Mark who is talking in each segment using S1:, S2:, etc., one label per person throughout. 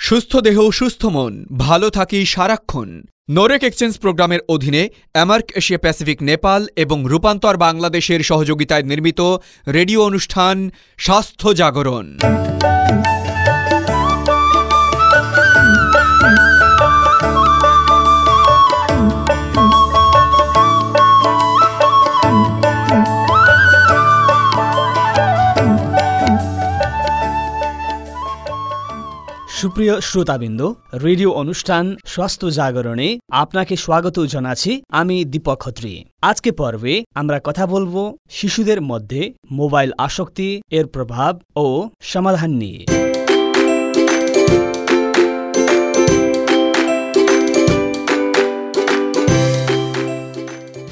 S1: সুস্থ দেহ সুস্থ মন ভালো থাকি সারাক্ষণ। নোরেক এক্সচেঞ্জ প্রোগ্রামের অধীনে অ্যামার্ক এশিয়া প্যাসিফিক নেপাল এবং রূপান্তর বাংলাদেশের সহযোগিতায় নির্মিত রেডিও অনুষ্ঠান স্বাস্থ্য জাগরণ।
S2: সুপ্রিয় শ্রোতাবৃন্দ, রেডিও অনুষ্ঠান স্বাস্থ্য জাগরণে আপনাকে স্বাগত জানাচ্ছি। আমি দীপক খত্রি। আজকে পর্বে আমরা কথা বলবো শিশুদের মধ্যে মোবাইল আসক্তি এর প্রভাব ও সমাধান নিয়ে।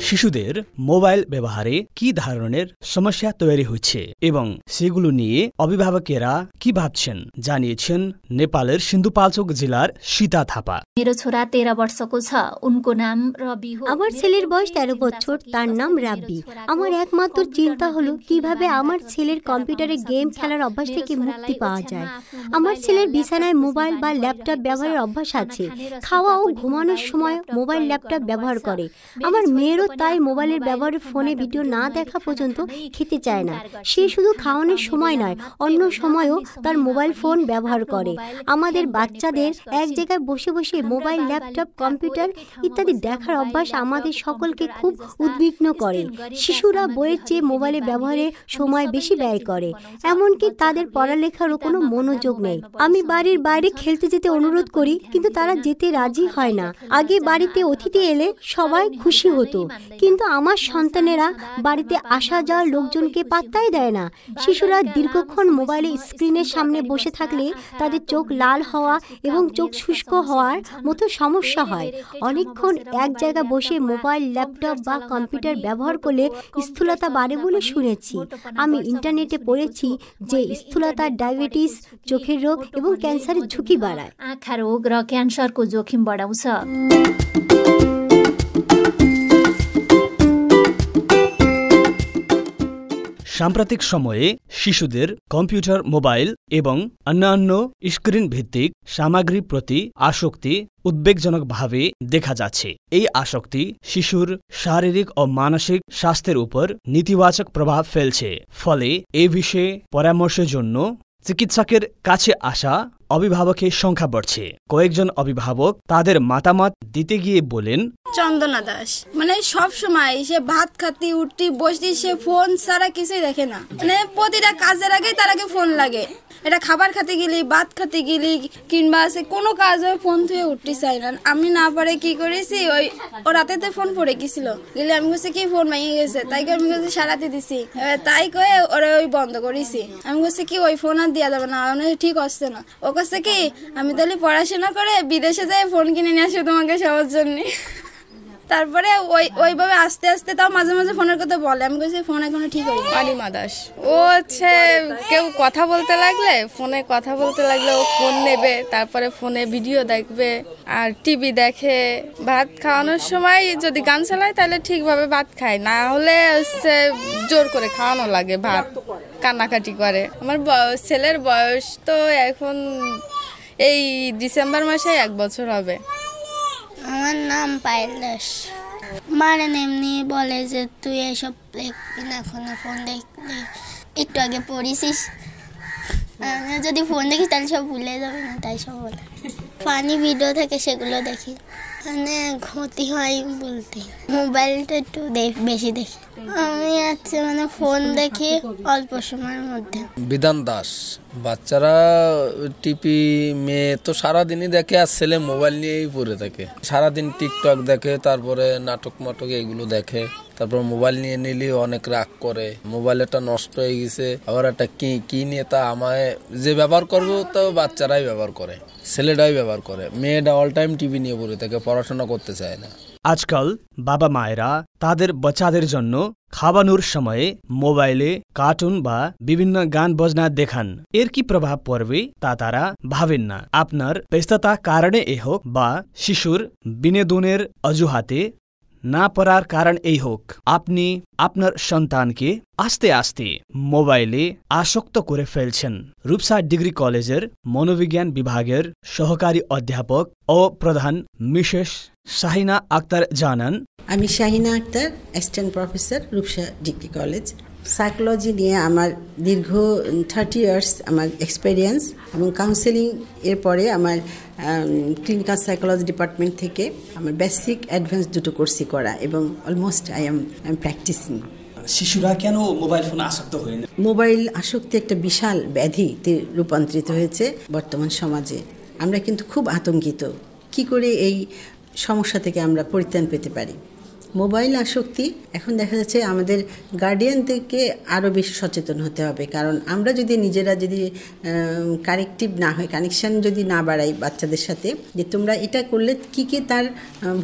S2: শিশুদের মোবাইল ব্যবহারে কি ধরনের সমস্যা তৈরি হচ্ছে এবং সেগুলো নিয়ে অভিভাবকেরা কি ভাবছেন জানিয়েছেন নেপালের সিন্ধুপাল্চোক জেলার সীতা থাপা।
S3: मेरो छोरा 13 वर्षको छ, उनको नाम रवि हो।
S4: আমার ছেলের বয়স 13 বছর, তার নাম রাব্বি। আমার একমাত্র চিন্তা হলো কিভাবে আমার ছেলের কম্পিউটারে গেম খেলার অভ্যাস থেকে মুক্তি পাওয়া যায়। আমার ছেলের বিছানায় মোবাইল বা ল্যাপটপ ব্যবহারের অভ্যাস আছে। খাওয়া ও ঘুমানোর সময় মোবাইল ল্যাপটপ ব্যবহার করে। আমার মেয়েরও তাই মোবাইলের ব্যবহারে ফোনে ভিডিও না দেখা পর্যন্ত খেতে চায় না। সে শুধু খাওয়ানোর সময় নয়, অন্য সময়ও তার মোবাইল ফোন ব্যবহার করে। আমাদের বাচ্চাদের এক জায়গায় বসে বসে মোবাইল ল্যাপটপ কম্পিউটার ইত্যাদি দেখার অভ্যাস আমাদের সকলকে খুব উদ্বিগ্ন করে। শিশুরা বইয়ের চেয়ে মোবাইলের ব্যবহারে সময় বেশি ব্যয় করে, এমনকি তাদের পড়ালেখারও কোনো মনোযোগ নেই। আমি বাড়ির বাইরে খেলতে যেতে অনুরোধ করি, কিন্তু তারা যেতে রাজি হয় না। আগে বাড়িতে অতিথি এলে সবাই খুশি হতো, কিন্তু আমার সন্তানেরা বাড়িতে আসা যাওয়ার লোকজনকে পাত্তাই দেয় না। শিশুরা দীর্ঘক্ষণ মোবাইলের স্ক্রিনের সামনে বসে থাকলে তাদের চোখ লাল হওয়া এবং চোখ শুষ্ক হওয়ার মতো সমস্যা হয়। অনেকক্ষণ এক জায়গায় বসে মোবাইল ল্যাপটপ বা কম্পিউটার ব্যবহার করলে স্থূলতা বাড়ে বলে শুনেছি। আমি ইন্টারনেটে পড়েছি যে স্থূলতা ডায়াবেটিস, চোখের রোগ এবং ক্যান্সারের ঝুঁকি বাড়ায়।
S3: आँखा रोग र क्यान्सरको जोखिम बढाउँछ।
S2: সাম্প্রতিক সময়ে শিশুদের কম্পিউটার, মোবাইল এবং অন্যান্য স্ক্রিন ভিত্তিক সামগ্রীর প্রতি আসক্তি উদ্বেগজনকভাবে দেখা যাচ্ছে। এই আসক্তি শিশুর শারীরিক ও মানসিক স্বাস্থ্যের উপর নেতিবাচক প্রভাব ফেলছে। ফলে এই বিষয়ে পরামর্শের জন্য চিকিৎসকের কাছে আসা অভিভাবকের সংখ্যা বাড়ছে। কয়েকজন অভিভাবক তাদের মতামত দিতে গিয়ে বলেন,
S5: চন্দনা দাস মানে সব সময় সে ভাত খাতি উঠতি বসতি, সে ফোন ছাড়া কিছুই দেখে না। মানে প্রতিটা কাজের আগে তার আগে ফোন লাগে। এটা খাবার খাতে গেলি, ভাত খাতে গেলি, কিংবা সে কোনো কাজ ওই ফোন থুয়ে উঠতে চাই না। আমি না পারে কি করেছি, ওই ও রাতেতে ফোন পড়ে গেছিল গেলে আমি বলছি কি ফোন ভেঙে গেছে, তাই আমি বলছি সারাতে দিছি, তাই কয়ে ওরা ওই বন্ধ করেছি। আমি বলছি কি ওই ফোন আর দেওয়া যাবে না, ঠিক হচ্ছে না। ও কাছে কি আমি তাহলে পড়াশোনা করে বিদেশে যাই ফোন কিনে নিয়ে আসবো তোমাকে সবার জন্য। তারপরে ওইভাবে আস্তে আস্তে তাও মাঝে মাঝে ফোনের কথা বলে। আমি বলছি ফোন এখনো ঠিক হয়নি।
S6: অনিমা দাস ও হচ্ছে কেউ কথা বলতে লাগলে, ফোনে কথা বলতে লাগলে ও ফোন নেবে, তারপরে ফোনে ভিডিও দেখবে আর টিভি দেখে। ভাত খাওয়ানোর সময় যদি গান চালায় তাহলে ঠিকভাবে ভাত খায়, না হলে হচ্ছে জোর করে খাওয়ানো লাগে, ভাত কান্নাকাটি করে। আমার ছেলের বয়স তো এখন এই ডিসেম্বর মাসে 1 বছর হবে।
S7: আমার নাম পায়েল দাস। মানে এমনি বলে যে তুই এসব দেখবি না, ফোন দেখলে একটু আগে পড়িস, যদি ফোন দেখিস তাহলে সব ভুলে যাবে না, তাই সব বলে। ফানি ভিডিও থাকে সেগুলো দেখি, মানে ক্ষতি হয় বলতে। মোবাইলটা একটু বেশি দেখি। আমি মানে ফোন দেখি অল্প সময়ের মধ্যে।
S8: বিধান দাস বাচ্চারা টিপি, মেয়ে তো সারাদিনই দেখে আর ছেলে মোবাইল নিয়েই পড়ে থাকে। সারাদিন টিকটক দেখে, তারপরে নাটক মাটক এগুলো দেখে, তারপর মোবাইল নিয়ে নিলে অনেক রাগ করে। মোবাইলটা নষ্ট হয়ে গেছে, আবার একটা কি নিয়ে তা আমায় যে ব্যবহার করবো তো বাচ্চারাই ব্যবহার করে, ছেলেটাই ব্যবহার করে। মেয়েটা অল টাইম টিভি নিয়ে পড়ে থাকে, পড়াশোনা করতে চায় না।
S2: আজকাল বাবা মায়েরা তাদের বাচ্চাদের জন্য খাওয়ানোর সময়ে মোবাইলে কার্টুন বা বিভিন্ন গান বাজনা দেখান। এর কি প্রভাব পড়বে তা তারা ভাবেন না। আপনার ব্যস্ততা কারণে হোক বা শিশুর বিনোদনের অজুহাতে না পড়ার কারণ এই হোক, আপনি আপনার সন্তানকে আস্তে আস্তে মোবাইলে আসক্ত করে ফেলছেন। রূপসা ডিগ্রি কলেজের মনোবিজ্ঞান বিভাগের সহকারী অধ্যাপক ও প্রধান মিসেস শাহিনা আক্তার জানান,
S9: আমি Shahina Akhtar, assistant professor, Rupsa degree college. Psychology নিয়ে আমার দীর্ঘ 30 ইয়ার্স আমার এক্সপেরিয়েন্স, এবং কাউন্সেলিং এর পরে আমার ক্লিনিক্যাল সাইকোলজি ডিপার্টমেন্ট থেকে আমার বেসিক অ্যাডভান্স দুটো কোর্সই করা, এবং অলমোস্ট আই এম প্র্যাকটিসিং।
S2: শিশুরা কেন মোবাইল ফোনে আসক্ত হয় না?
S9: মোবাইল আসক্তি একটা বিশাল ব্যাধিতে রূপান্তরিত হয়েছে বর্তমান সমাজে। আমরা কিন্তু খুব আতঙ্কিত, কি করে এই সমস্যা থেকে আমরা পরিত্রাণ পেতে পারি। মোবাইল আসক্তি এখন দেখা যাচ্ছে আমাদের গার্ডিয়ানদেরকে আরও বেশি সচেতন হতে হবে, কারণ আমরা যদি নিজেরা যদি কারেক্টিভ না হয়, কানেকশান যদি না বাড়াই বাচ্চাদের সাথে, যে তোমরা এটা করলে কী কী তার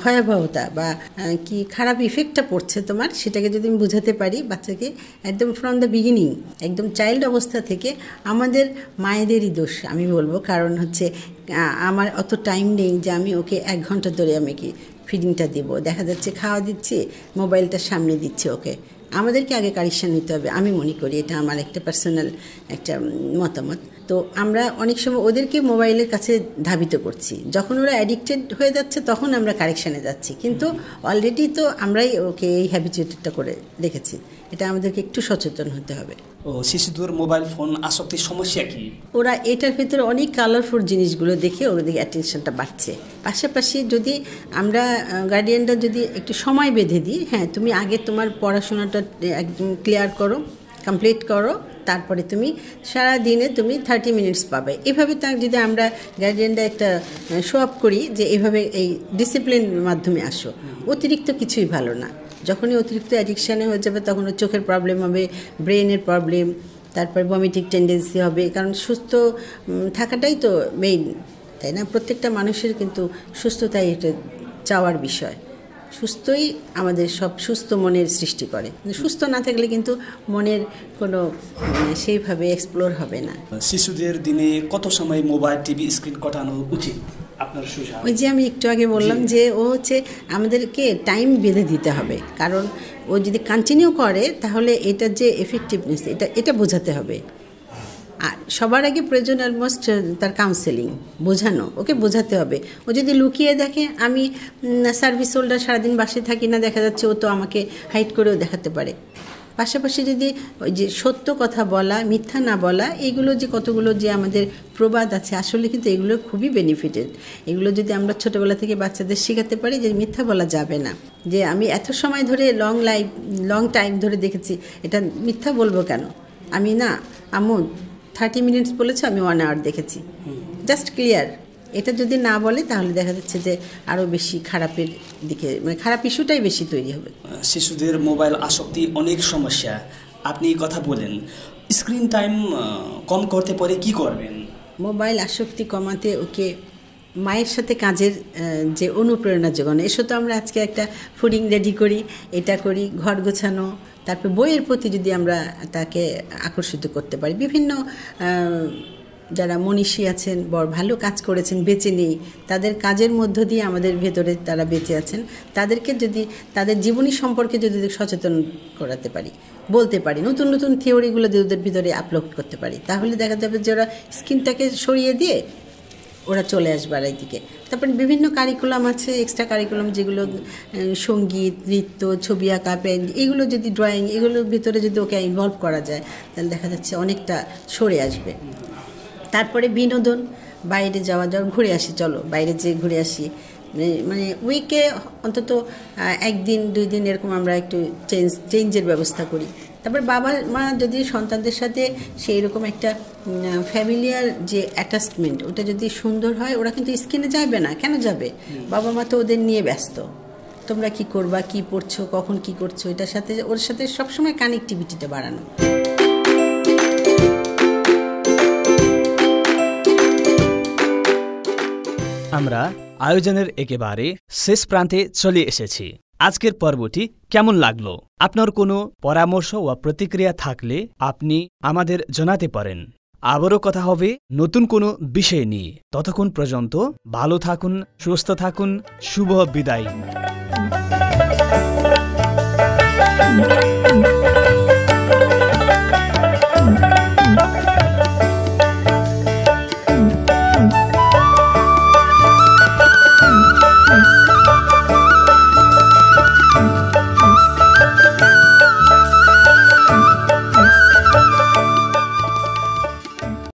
S9: ভয়াবহতা বা কি খারাপ ইফেক্টটা পড়ছে তোমার, সেটাকে যদি আমি বোঝাতে পারি বাচ্চাকে একদম ফ্রম দ্য বিগিনিং, একদম চাইল্ড অবস্থা থেকে, আমাদের মায়েদেরই দোষ আমি বলবো। কারণ হচ্ছে আমার অত টাইম নেই যে আমি ওকে 1 ঘন্টা ধরে আমি কি ফিডিংটা দেবো, দেখা যাচ্ছে খাওয়া দিচ্ছি, মোবাইলটা সামনে দিচ্ছে ওকে। আমাদেরকে আগে কারেকশন নিতে হবে, আমি মনে করি, এটা আমার একটা পার্সোনাল একটা মতামত। তো আমরা অনেক সময় ওদেরকে মোবাইলের কাছে ধাবিত করছি, যখন ওরা অ্যাডিক্টেড হয়ে যাচ্ছে তখন আমরা কারেকশানে যাচ্ছি, কিন্তু অলরেডি তো আমরাই ওকে এই হ্যাবিচুয়েটেডটা করে রেখেছি। এটা আমাদেরকে একটু সচেতন হতে হবে।
S2: ও শিশুদের মোবাইল ফোন আসক্তির সমস্যা কি?
S9: ওরা এটার ভেতরে অনেক কালারফুল জিনিসগুলো দেখে ওদের অ্যাটেনশনটা বাড়ছে। পাশাপাশি যদি আমরা গার্ডিয়ানরা যদি একটু সময় বেঁধে দিই, হ্যাঁ তুমি আগে তোমার পড়াশোনাটা একদম ক্লিয়ার করো, কমপ্লিট করো, তারপরে তুমি সারা দিনে তুমি 30 মিনিটস পাবে, এভাবে তার যদি আমরা গার্ডিয়ানরা একটা শো আপ করি যে এভাবে এই ডিসিপ্লিনের মাধ্যমে আসো, অতিরিক্ত কিছুই ভালো না। যখনই অতিরিক্ত অ্যাডিকশানে হয়ে যাবে তখন ওর চোখের প্রবলেম হবে, ব্রেনের প্রবলেম, তারপর ভমিটিং টেন্ডেন্সি হবে, কারণ সুস্থ থাকাটাই তো মেইন, তাই না? প্রত্যেকটা মানুষের কিন্তু সুস্থতাই এটা চাওয়ার বিষয়। সুস্থই আমাদের সব সুস্থ মনের সৃষ্টি করে, সুস্থ না থাকলে কিন্তু মনের কোনো সেইভাবে এক্সপ্লোর হবে না।
S2: শিশুদের দিনে কত সময় মোবাইল টিভি স্ক্রিন কাটানো উচিত?
S9: ওই যে আমি একটু আগে বললাম যে ও হচ্ছে আমাদেরকে টাইম বেঁধে দিতে হবে, কারণ ও যদি কন্টিনিউ করে তাহলে এটার যে এফেক্টিভনেস এটা বোঝাতে হবে। আর সবার আগে প্রয়োজন অলমোস্ট তার কাউন্সেলিং, বোঝানো, ওকে বোঝাতে হবে। ও যদি লুকিয়ে দেখে আমি সার্ভিস হোল্ডার সারাদিন বাসে থাকি না, দেখা যাচ্ছে ও তো আমাকে হাইড করেও দেখাতে পারে। পাশাপাশি যদি ওই যে সত্য কথা বলা, মিথ্যা না বলা, এইগুলো যে কতগুলো যে আমাদের প্রবাদ আছে, আসলে কিন্তু এগুলো খুবই বেনিফিটেড। এগুলো যদি আমরা ছোটোবেলা থেকে বাচ্চাদের শেখাতে পারি যে মিথ্যা বলা যাবে না, যে আমি এত সময় ধরে লং টাইম ধরে দেখেছি, এটা মিথ্যা বলবো কেন? আমি না আম্মু 30 মিনিটস বলেছে, আমি 1 আওয়ার দেখেছি, জাস্ট ক্লিয়ার। এটা যদি না বলে তাহলে দেখা যাচ্ছে যে আরও বেশি খারাপের দিকে, মানে খারাপ ইস্যুটাই বেশি তৈরি হবে।
S2: শিশুদের মোবাইল আসক্তি অনেক সমস্যা, আপনি কথা বলেন, স্ক্রিন টাইম কম করতে পারে কি করবেন?
S9: মোবাইল আসক্তি কমাতে ওকে মায়ের সাথে কাজের যে অনুপ্রেরণা যোগানো, এসো তো আমরা আজকে একটা ফুডিং রেডি করি, এটা করি, ঘর গোছানো, তারপর বইয়ের প্রতি যদি আমরা তাকে আকর্ষিত করতে পারি। বিভিন্ন যারা মনীষী আছেন, বড় ভালো কাজ করেছেন, বেঁচে নেই, তাদের কাজের মধ্য দিয়ে আমাদের ভেতরে তারা বেঁচে আছেন, তাদেরকে যদি তাদের জীবনী সম্পর্কে যদি সচেতন করাতে পারি, বলতে পারি, নতুন নতুন থিওরিগুলো ওদের ভিতরে আপলোড করতে পারি, তাহলে দেখা যাবে যে ওরা স্ক্রিনটাকে সরিয়ে দিয়ে ওরা চলে আসবে আর এইদিকে। তারপরে বিভিন্ন কারিকুলাম আছে, এক্সট্রা কারিকুলাম, যেগুলো সঙ্গীত, নৃত্য, ছবি আঁকা, পেন, এগুলো যদি ড্রয়িং, এগুলোর ভিতরে যদি ওকে ইনভলভ করা যায় তাহলে দেখা যাচ্ছে অনেকটা সরে আসবে। তারপরে বিনোদন, বাইরে যাওয়া, ঘুরে আসি, চলো বাইরে যেয়ে ঘুরে আসি, মানে উইকে অন্তত 1 দিন 2 দিন এরকম আমরা একটু চেঞ্জের ব্যবস্থা করি। তারপর বাবা মা যদি সন্তানদের সাথে সেই রকম একটা ফ্যামিলিয়ার যে অ্যাটাচমেন্ট, ওটা যদি সুন্দর হয়, ওরা কিন্তু স্ক্রিনে যাবে না। কেন যাবে? বাবা মা তো ওদের নিয়ে ব্যস্ত, তোমরা কি করবা, কি পড়ছো, কখন কি করছো, এটার সাথে ওর সাথে সবসময় কানেক্টিভিটিটা বাড়ানো।
S2: আমরা আয়োজনের একেবারে শেষ প্রান্তে চলে এসেছি। আজকের পর্বটি কেমন লাগলো? আপনার কোনো পরামর্শ বা প্রতিক্রিয়া থাকলে আপনি আমাদের জানাতে পারেন। আবারও কথা হবে নতুন কোনো বিষয় নিয়ে। ততক্ষণ পর্যন্ত ভালো থাকুন, সুস্থ থাকুন, শুভ বিদায়।
S3: Thank you.